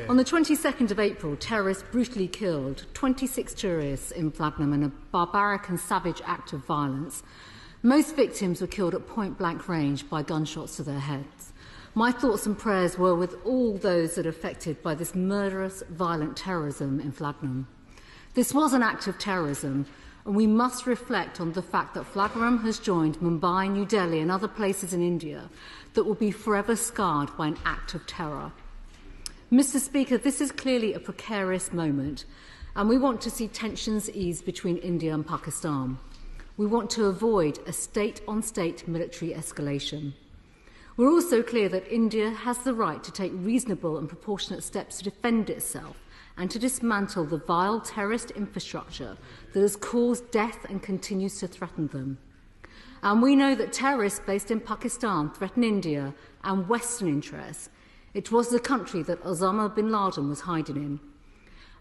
On the 22nd of April, terrorists brutally killed 26 tourists in Flagnum in a barbaric and savage act of violence. Most victims were killed at point-blank range by gunshots to their heads. My thoughts and prayers were with all those that are affected by this murderous, violent terrorism in Flagnum. This was an act of terrorism, and we must reflect on the fact that Flagnum has joined Mumbai, New Delhi and other places in India that will be forever scarred by an act of terror. Mr. Speaker, this is clearly a precarious moment, and we want to see tensions ease between India and Pakistan. We want to avoid a state-on-state military escalation. We're also clear that India has the right to take reasonable and proportionate steps to defend itself and to dismantle the vile terrorist infrastructure that has caused death and continues to threaten them. And we know that terrorists based in Pakistan threaten India and Western interests. It was the country that Osama bin Laden was hiding in.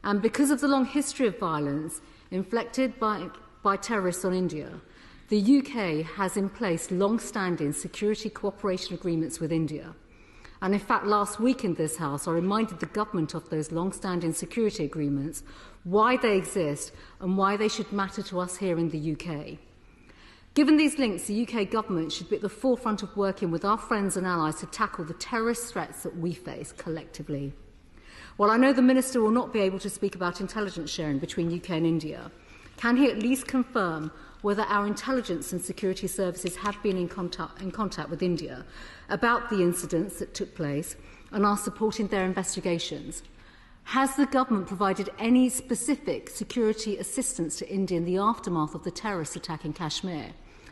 And because of the long history of violence inflicted by terrorists on India, the UK has in place long-standing security cooperation agreements with India. And in fact, last week in this House, I reminded the government of those long-standing security agreements, why they exist and why they should matter to us here in the UK. Given these links, the UK government should be at the forefront of working with our friends and allies to tackle the terrorist threats that we face collectively. While I know the Minister will not be able to speak about intelligence sharing between UK and India, can he at least confirm whether our intelligence and security services have been in contact with India about the incidents that took place and are supporting their investigations? Has the government provided any specific security assistance to India in the aftermath of the terrorist attack in Kashmir?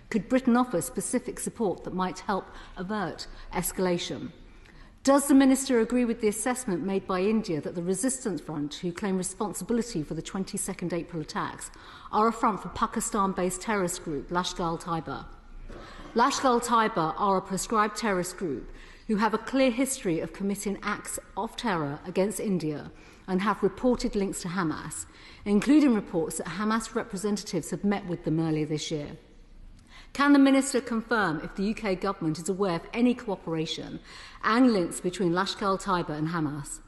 Could Britain offer specific support that might help avert escalation? Does the Minister agree with the assessment made by India that the Resistance Front, who claim responsibility for the 22nd April attacks, are a front for Pakistan-based terrorist group Lashkar-e-Taiba? Lashkar-e-Taiba are a proscribed terrorist group who have a clear history of committing acts of terror against India and have reported links to Hamas, including reports that Hamas representatives have met with them earlier this year. Can the Minister confirm if the UK government is aware of any cooperation and links between Lashkar-e-Taiba and Hamas?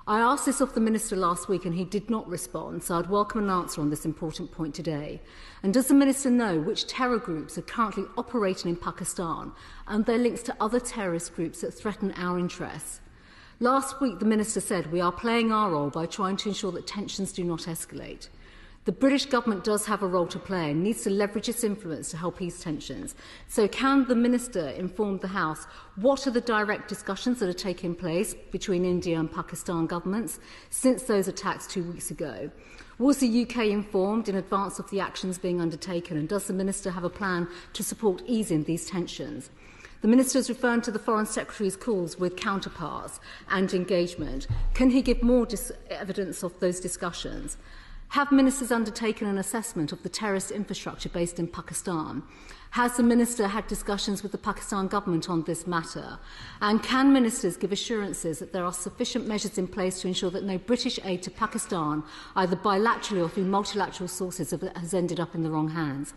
I asked this of the Minister last week and he did not respond, so I'd welcome an answer on this important point today. And does the Minister know which terror groups are currently operating in Pakistan and their links to other terrorist groups that threaten our interests? Last week, the Minister said we are playing our role by trying to ensure that tensions do not escalate. The British government does have a role to play and needs to leverage its influence to help ease tensions. So can the Minister inform the House what are the direct discussions that are taking place between India and Pakistan governments since those attacks 2 weeks ago? Was the UK informed in advance of the actions being undertaken, and does the Minister have a plan to support easing these tensions? The Minister has referred to the Foreign Secretary's calls with counterparts and engagement. Can he give more evidence of those discussions? Have ministers undertaken an assessment of the terrorist infrastructure based in Pakistan? Has the Minister had discussions with the Pakistan government on this matter? And can ministers give assurances that there are sufficient measures in place to ensure that no British aid to Pakistan, either bilaterally or through multilateral sources, has ended up in the wrong hands?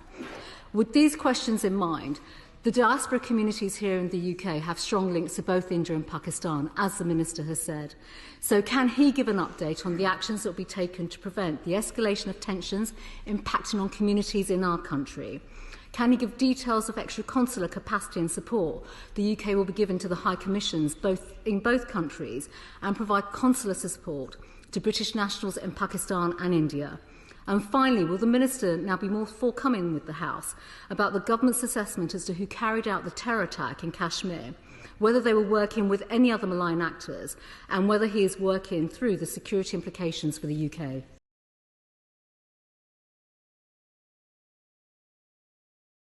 With these questions in mind, the diaspora communities here in the UK have strong links to both India and Pakistan, as the Minister has said. So can he give an update on the actions that will be taken to prevent the escalation of tensions impacting on communities in our country? Can he give details of extra consular capacity and support the UK will be given to the High Commissions in both countries and provide consular support to British nationals in Pakistan and India? And finally, will the Minister now be more forthcoming with the House about the government's assessment as to who carried out the terror attack in Kashmir, whether they were working with any other malign actors, and whether he is working through the security implications for the UK?